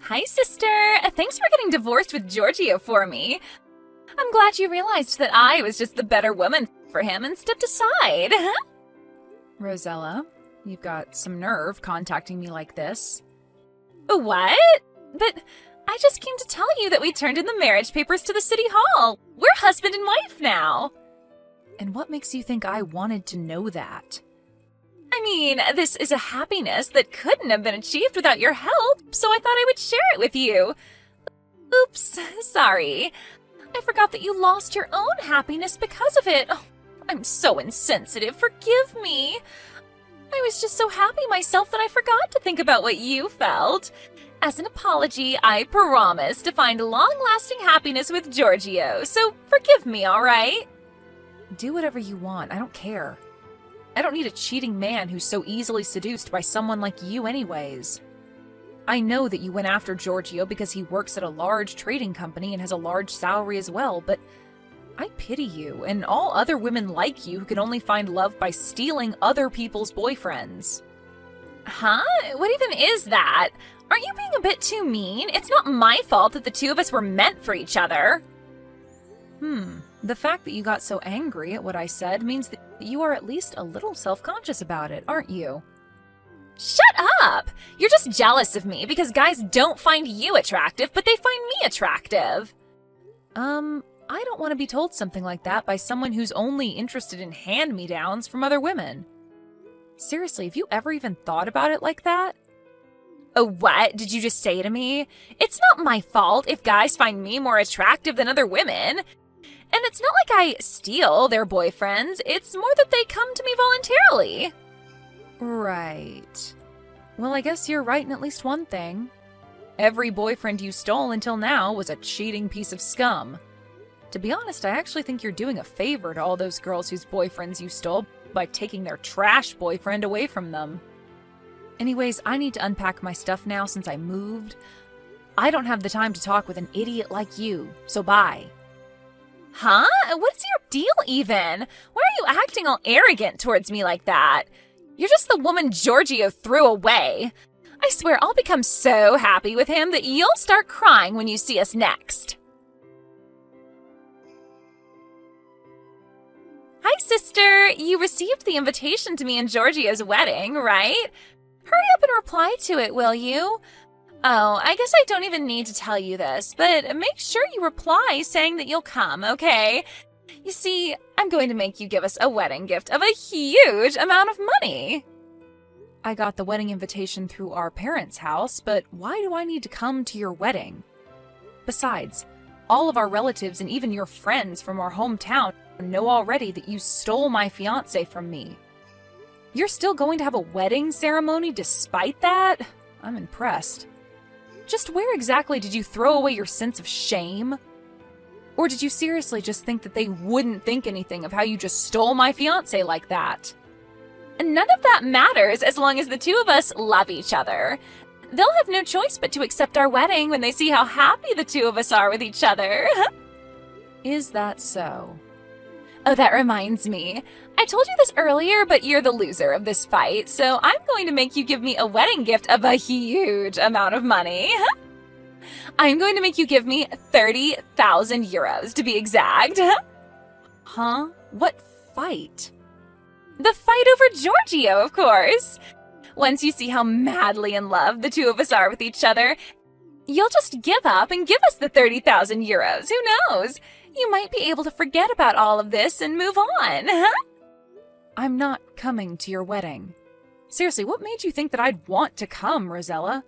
Hi, sister. Thanks for getting divorced with Giorgio for me. I'm glad you realized that I was just the better woman for him and stepped aside. Rosella, you've got some nerve contacting me like this. What? But I just came to tell you that we turned in the marriage papers to the city hall. We're husband and wife now. And what makes you think I wanted to know that? I mean, this is a happiness that couldn't have been achieved without your help, so I thought I would share it with you. Oops, sorry. I forgot that you lost your own happiness because of it. Oh, I'm so insensitive, forgive me. I was just so happy myself that I forgot to think about what you felt. As an apology, I promise to find long-lasting happiness with Giorgio, so forgive me, all right? Do whatever you want, I don't care. I don't need a cheating man who's so easily seduced by someone like you anyways. I know that you went after Giorgio because he works at a large trading company and has a large salary as well, but I pity you and all other women like you who can only find love by stealing other people's boyfriends. Huh? What even is that? Aren't you being a bit too mean? It's not my fault that the two of us were meant for each other. The fact that you got so angry at what I said means that you are at least a little self-conscious about it, aren't you? Shut up! You're just jealous of me because guys don't find you attractive, but they find me attractive. I don't want to be told something like that by someone who's only interested in hand-me-downs from other women. Seriously, have you ever even thought about it like that? Oh, what did you just say to me? It's not my fault if guys find me more attractive than other women. And it's not like I steal their boyfriends, it's more that they come to me voluntarily. Right. Well, I guess you're right in at least one thing. Every boyfriend you stole until now was a cheating piece of scum. To be honest, I actually think you're doing a favor to all those girls whose boyfriends you stole by taking their trash boyfriend away from them. Anyways, I need to unpack my stuff now since I moved. I don't have the time to talk with an idiot like you, so bye. Huh? What's your deal even? Why are you acting all arrogant towards me like that? You're just the woman Giorgio threw away. I swear I'll become so happy with him that you'll start crying when you see us next. Hi, sister. You received the invitation to me and Giorgio's wedding, right? Hurry up and reply to it, will you? Oh, I guess I don't even need to tell you this, but make sure you reply saying that you'll come, okay? You see, I'm going to make you give us a wedding gift of a huge amount of money. I got the wedding invitation through our parents' house, but why do I need to come to your wedding? Besides, all of our relatives and even your friends from our hometown know already that you stole my fiancé from me. You're still going to have a wedding ceremony despite that? I'm impressed. Just where exactly did you throw away your sense of shame? Or did you seriously just think that they wouldn't think anything of how you just stole my fiancé like that? None of that matters as long as the two of us love each other. They'll have no choice but to accept our wedding when they see how happy the two of us are with each other. Is that so? Oh, that reminds me. I told you this earlier, but you're the loser of this fight, so I'm going to make you give me a wedding gift of a huge amount of money. I'm going to make you give me 30,000 euros, to be exact. Huh? What fight? The fight over Giorgio, of course. Once you see how madly in love the two of us are with each other, you'll just give up and give us the 30,000 euros. Who knows? You might be able to forget about all of this and move on, huh? I'm not coming to your wedding. Seriously, what made you think that I'd want to come, Rosella?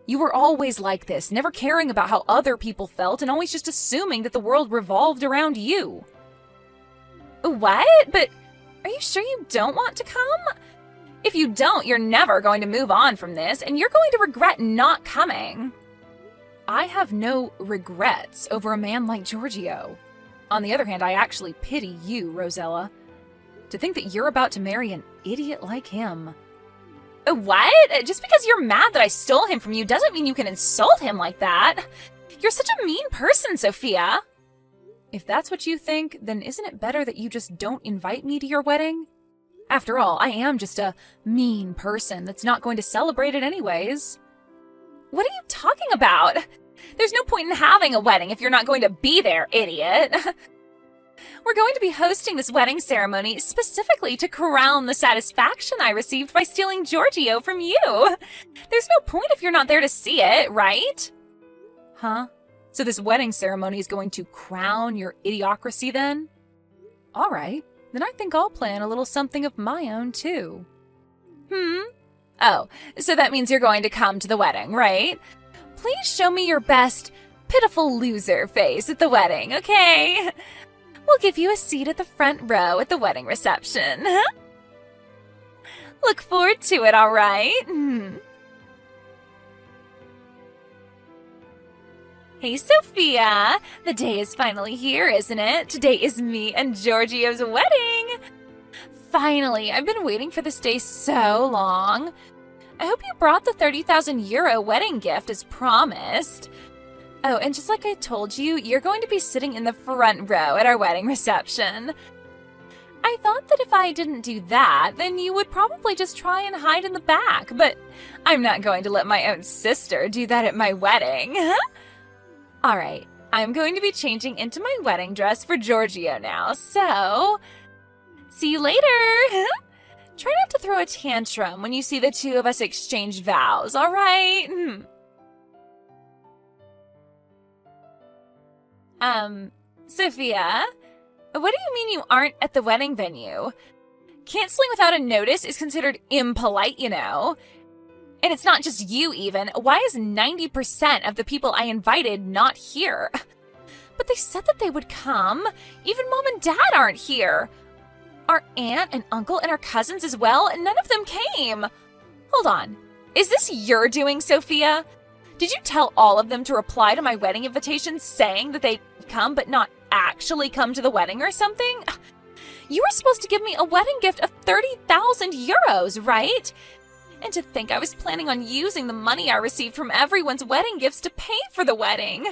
You were always like this, never caring about how other people felt and always just assuming that the world revolved around you. What? But are you sure you don't want to come? If you don't, you're never going to move on from this, and you're going to regret not coming. I have no regrets over a man like Giorgio. On the other hand, I actually pity you, Rosella. To think that you're about to marry an idiot like him. What? Just because you're mad that I stole him from you doesn't mean you can insult him like that. You're such a mean person, Sophia. If that's what you think, then isn't it better that you just don't invite me to your wedding? After all, I am just a mean person that's not going to celebrate it anyways. What are you talking about? There's no point in having a wedding if you're not going to be there, idiot. We're going to be hosting this wedding ceremony specifically to crown the satisfaction I received by stealing Giorgio from you. There's no point if you're not there to see it, right? Huh? So this wedding ceremony is going to crown your idiocracy then? All right, then I think I'll plan a little something of my own too. Oh, so that means you're going to come to the wedding, right? Please show me your best pitiful loser face at the wedding, okay? We'll give you a seat at the front row at the wedding reception. Look forward to it, all right? Hey, Sophia! The day is finally here, isn't it? Today is me and Giorgio's wedding! Finally, I've been waiting for this day so long. I hope you brought the 30,000 euro wedding gift as promised. Oh, and just like I told you, you're going to be sitting in the front row at our wedding reception. I thought that if I didn't do that, then you would probably just try and hide in the back, but I'm not going to let my own sister do that at my wedding. All right, I'm going to be changing into my wedding dress for Giorgio now, so see you later. Try not to throw a tantrum when you see the two of us exchange vows, all right? Sophia, what do you mean you aren't at the wedding venue? Canceling without a notice is considered impolite, you know. And it's not just you, even. Why is 90% of the people I invited not here? But they said that they would come. Even Mom and Dad aren't here. Our aunt and uncle and our cousins as well, and none of them came. Hold on. Is this your doing, Sophia? Did you tell all of them to reply to my wedding invitation saying that they'd come but not actually come to the wedding or something? You were supposed to give me a wedding gift of 30,000 euros, right? And to think I was planning on using the money I received from everyone's wedding gifts to pay for the wedding.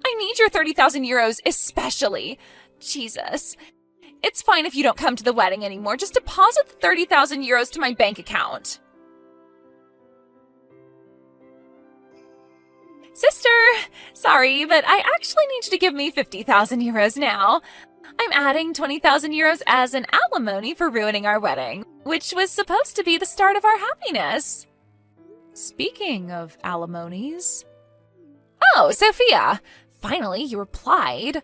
I need your 30,000 euros especially. Jesus. It's fine if you don't come to the wedding anymore. Just deposit the 30,000 euros to my bank account. Sister, sorry, but I actually need you to give me 50,000 euros now. I'm adding 20,000 euros as an alimony for ruining our wedding, which was supposed to be the start of our happiness. Speaking of alimonies... Oh, Sophia! Finally, you replied.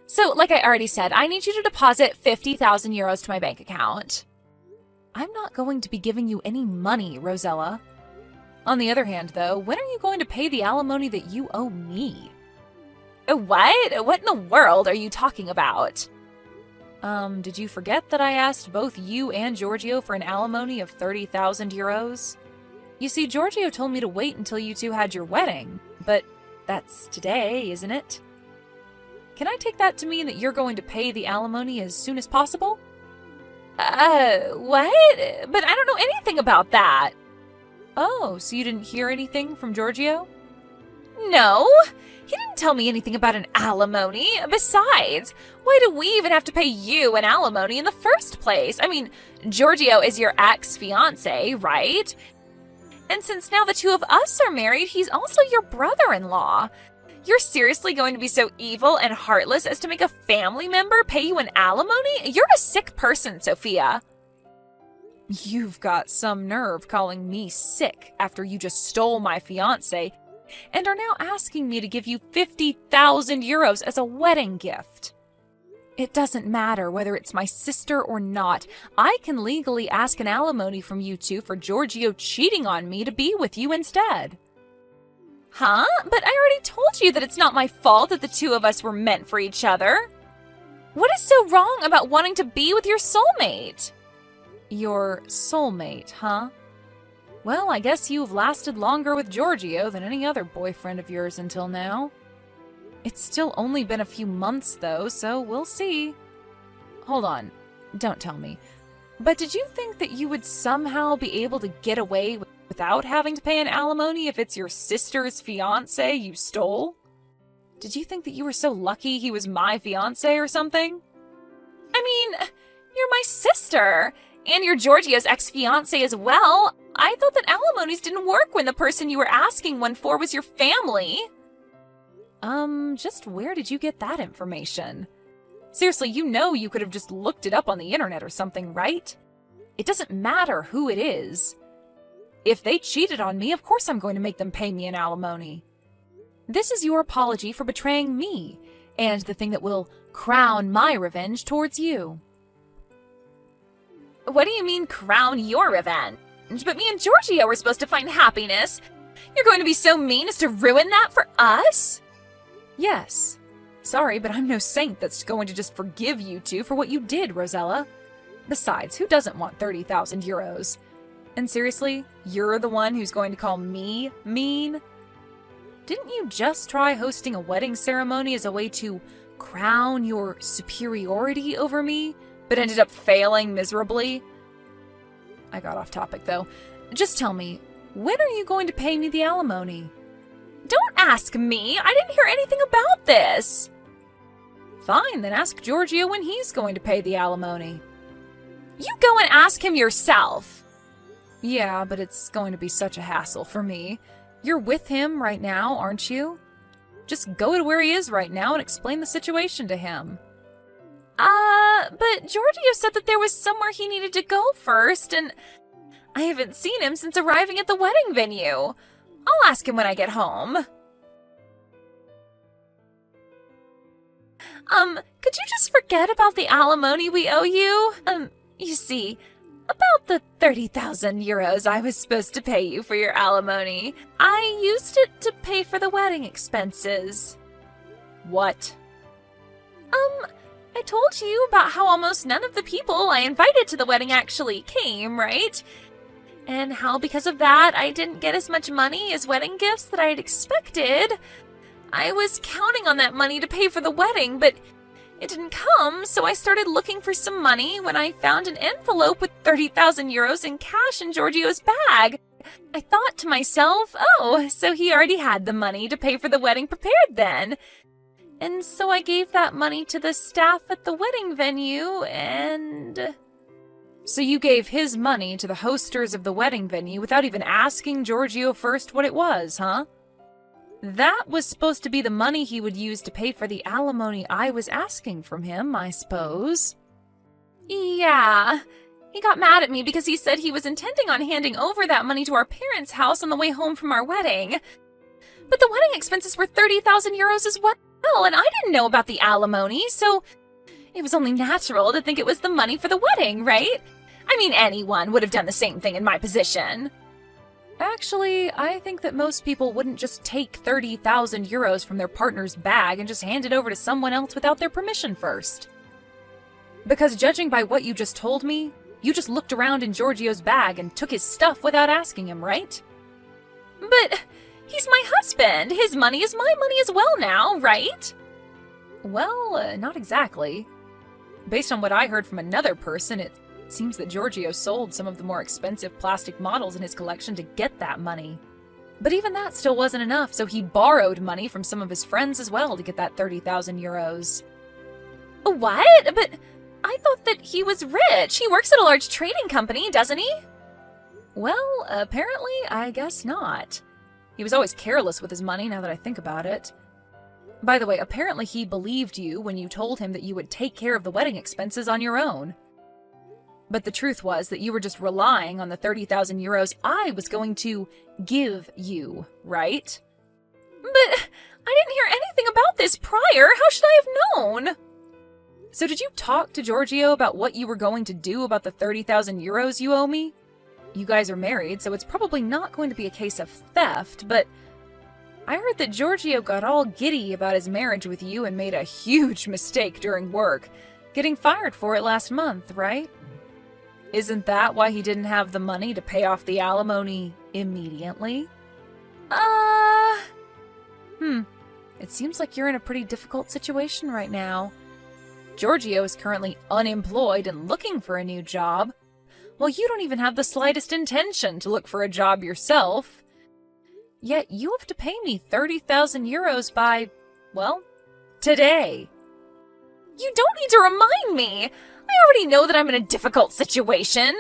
So, like I already said, I need you to deposit 50,000 euros to my bank account. I'm not going to be giving you any money, Rosella. On the other hand, though, when are you going to pay the alimony that you owe me? What? What in the world are you talking about? Did you forget that I asked both you and Giorgio for an alimony of 30,000 euros? You see, Giorgio told me to wait until you two had your wedding, but that's today, isn't it? Can I take that to mean that you're going to pay the alimony as soon as possible? What? But I don't know anything about that. Oh, so you didn't hear anything from Giorgio? No, he didn't tell me anything about an alimony. Besides, why do we even have to pay you an alimony in the first place? I mean, Giorgio is your ex-fiancé, right? And since now the two of us are married, he's also your brother-in-law. You're seriously going to be so evil and heartless as to make a family member pay you an alimony? You're a sick person, Sophia. You've got some nerve calling me sick after you just stole my fiancé and are now asking me to give you 50,000 euros as a wedding gift. It doesn't matter whether it's my sister or not. I can legally ask an alimony from you two for Giorgio cheating on me to be with you instead. Huh? But I already told you that it's not my fault that the two of us were meant for each other. What is so wrong about wanting to be with your soulmate? Your soulmate, huh? Well, I guess you've lasted longer with Giorgio than any other boyfriend of yours until now. It's still only been a few months, though, so we'll see. Hold on. Don't tell me. But did you think that you would somehow be able to get away without having to pay an alimony if it's your sister's fiancé you stole? Did you think that you were so lucky he was my fiancé or something? I mean, you're my sister, and you're Giorgio's ex-fiancé as well. I thought that alimonies didn't work when the person you were asking one for was your family. Just where did you get that information? Seriously, you know you could have just looked it up on the internet or something, right? It doesn't matter who it is. If they cheated on me, of course I'm going to make them pay me an alimony. This is your apology for betraying me, and the thing that will crown my revenge towards you. What do you mean, crown your revenge? But me and Giorgio were supposed to find happiness. You're going to be so mean as to ruin that for us? Yes. Sorry, but I'm no saint that's going to just forgive you two for what you did, Rosella. Besides, who doesn't want 30,000 euros? And seriously, you're the one who's going to call me mean? Didn't you just try hosting a wedding ceremony as a way to crown your superiority over me, but ended up failing miserably? I got off topic, though. Just tell me, when are you going to pay me the alimony? Don't ask me. I didn't hear anything about this. Fine, then ask Giorgio when he's going to pay the alimony. You go and ask him yourself. Yeah, but it's going to be such a hassle for me. You're with him right now, aren't you? Just go to where he is right now and explain the situation to him. But Giorgio said that there was somewhere he needed to go first, and I haven't seen him since arriving at the wedding venue. I'll ask him when I get home. Could you just forget about the alimony we owe you? You see, about the 30,000 euros I was supposed to pay you for your alimony. I used it to pay for the wedding expenses. What? I told you about how almost none of the people I invited to the wedding actually came, right? And how because of that, I didn't get as much money as wedding gifts that I had expected. I was counting on that money to pay for the wedding, but it didn't come, so I started looking for some money when I found an envelope with 30,000 euros in cash in Giorgio's bag. I thought to myself, oh, so he already had the money to pay for the wedding prepared then. And so I gave that money to the staff at the wedding venue, and... So you gave his money to the hosters of the wedding venue without even asking Giorgio first what it was, huh? That was supposed to be the money he would use to pay for the alimony I was asking from him, I suppose. Yeah. He got mad at me because he said he was intending on handing over that money to our parents' house on the way home from our wedding. But the wedding expenses were 30,000 euros as well, and I didn't know about the alimony, so it was only natural to think it was the money for the wedding, right? I mean, anyone would have done the same thing in my position. Actually, I think that most people wouldn't just take 30,000 euros from their partner's bag and just hand it over to someone else without their permission first. Because judging by what you just told me, you just looked around in Giorgio's bag and took his stuff without asking him, right? But he's my husband. His money is my money as well now, right? Well, not exactly. Based on what I heard from another person, it seems that Giorgio sold some of the more expensive plastic models in his collection to get that money. But even that still wasn't enough, so he borrowed money from some of his friends as well to get that 30,000 euros. What? But I thought that he was rich. He works at a large trading company, doesn't he? Well, apparently, I guess not. He was always careless with his money, now that I think about it. By the way, apparently he believed you when you told him that you would take care of the wedding expenses on your own. But the truth was that you were just relying on the 30,000 euros I was going to give you, right? But I didn't hear anything about this prior. How should I have known? So did you talk to Giorgio about what you were going to do about the 30,000 euros you owe me? You guys are married, so it's probably not going to be a case of theft, but I heard that Giorgio got all giddy about his marriage with you and made a huge mistake during work, getting fired for it last month, right? Isn't that why he didn't have the money to pay off the alimony immediately? It seems like you're in a pretty difficult situation right now. Giorgio is currently unemployed and looking for a new job, while you don't even have the slightest intention to look for a job yourself. Yet you have to pay me 30,000 euros by, well, today. You don't need to remind me. I already know that I'm in a difficult situation.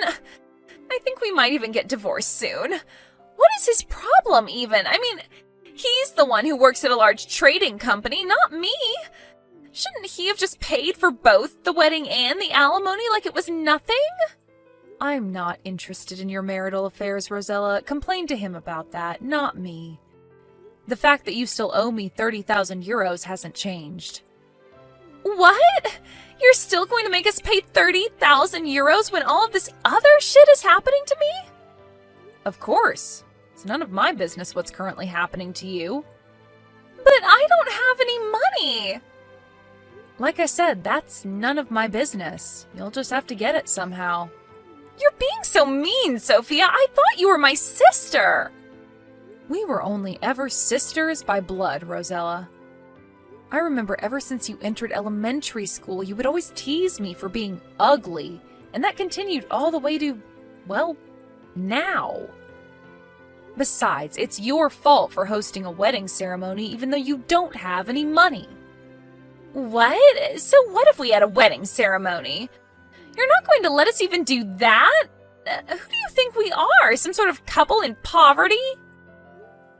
I think we might even get divorced soon. What is his problem even? I mean, he's the one who works at a large trading company, not me. Shouldn't he have just paid for both the wedding and the alimony like it was nothing? I'm not interested in your marital affairs, Rosella. Complain to him about that, not me. The fact that you still owe me 30,000 euros hasn't changed. What? You're still going to make us pay 30,000 euros when all of this other shit is happening to me? Of course. It's none of my business what's currently happening to you. But I don't have any money. Like I said, that's none of my business. You'll just have to get it somehow. You're being so mean, Sophia. I thought you were my sister. We were only ever sisters by blood, Rosella. I remember ever since you entered elementary school, you would always tease me for being ugly, and that continued all the way to, well, now. Besides, it's your fault for hosting a wedding ceremony even though you don't have any money. What? So what if we had a wedding ceremony? You're not going to let us even do that? Who do you think we are? Some sort of couple in poverty?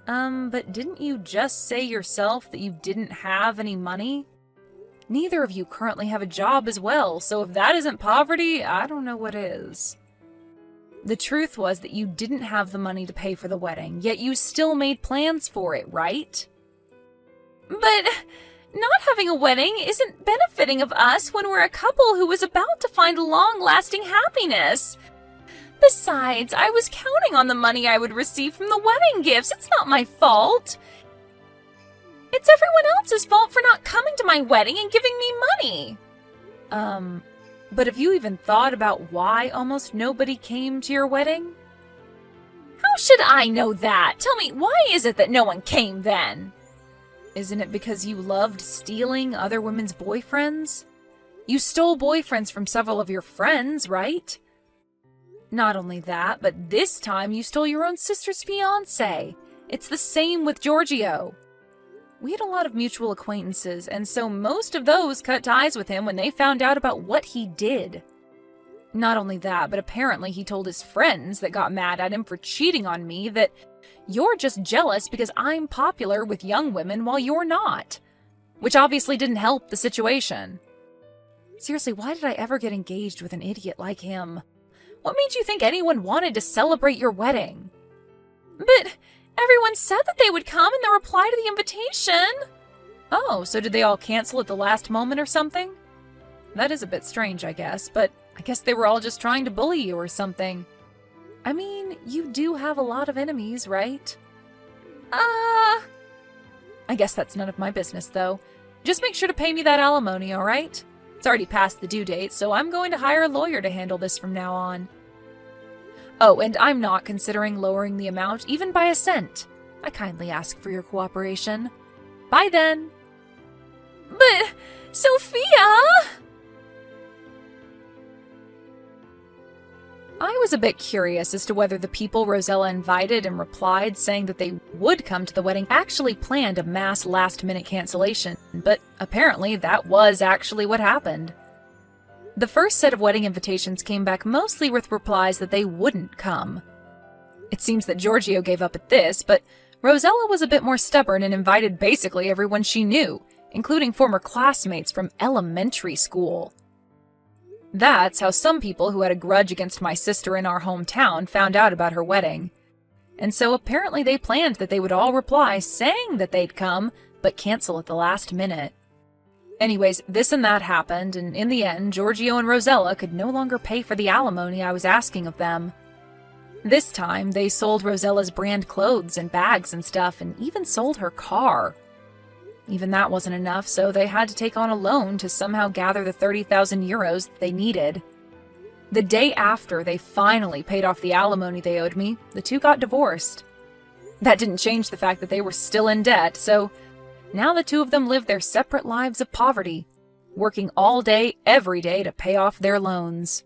But didn't you just say yourself that you didn't have any money? Neither of you currently have a job as well, so if that isn't poverty, I don't know what is. The truth was that you didn't have the money to pay for the wedding, yet you still made plans for it, right? But not having a wedding isn't benefiting of us when we're a couple who was about to find long-lasting happiness. Besides, I was counting on the money I would receive from the wedding gifts. It's not my fault. It's everyone else's fault for not coming to my wedding and giving me money. But have you even thought about why almost nobody came to your wedding? How should I know that? Tell me, why is it that no one came then? Isn't it because you loved stealing other women's boyfriends? You stole boyfriends from several of your friends, right? Not only that, but this time you stole your own sister's fiancé. It's the same with Giorgio. We had a lot of mutual acquaintances, and so most of those cut ties with him when they found out about what he did. Not only that, but apparently he told his friends that got mad at him for cheating on me that you're just jealous because I'm popular with young women while you're not. Which obviously didn't help the situation. Seriously, why did I ever get engaged with an idiot like him? What made you think anyone wanted to celebrate your wedding? But everyone said that they would come in the reply to the invitation. Oh, so did they all cancel at the last moment or something? That is a bit strange, I guess, but I guess they were all just trying to bully you or something. I mean, you do have a lot of enemies, right? I guess that's none of my business, though. Just make sure to pay me that alimony, alright? It's already past the due date, so I'm going to hire a lawyer to handle this from now on. Oh, and I'm not considering lowering the amount even by a cent. I kindly ask for your cooperation. Bye then! But, Sophia! I was a bit curious as to whether the people Rosella invited and replied saying that they would come to the wedding actually planned a mass last-minute cancellation, but apparently that was actually what happened. The first set of wedding invitations came back mostly with replies that they wouldn't come. It seems that Giorgio gave up at this, but Rosella was a bit more stubborn and invited basically everyone she knew, including former classmates from elementary school. That's how some people who had a grudge against my sister in our hometown found out about her wedding. And so apparently they planned that they would all reply saying that they'd come, but cancel at the last minute. Anyways, this and that happened, and in the end, Giorgio and Rosella could no longer pay for the alimony I was asking of them. This time, they sold Rosella's brand clothes and bags and stuff, and even sold her car. Even that wasn't enough, so they had to take on a loan to somehow gather the 30,000 euros that they needed. The day after they finally paid off the alimony they owed me, the two got divorced. That didn't change the fact that they were still in debt, so now the two of them live their separate lives of poverty, working all day, every day to pay off their loans.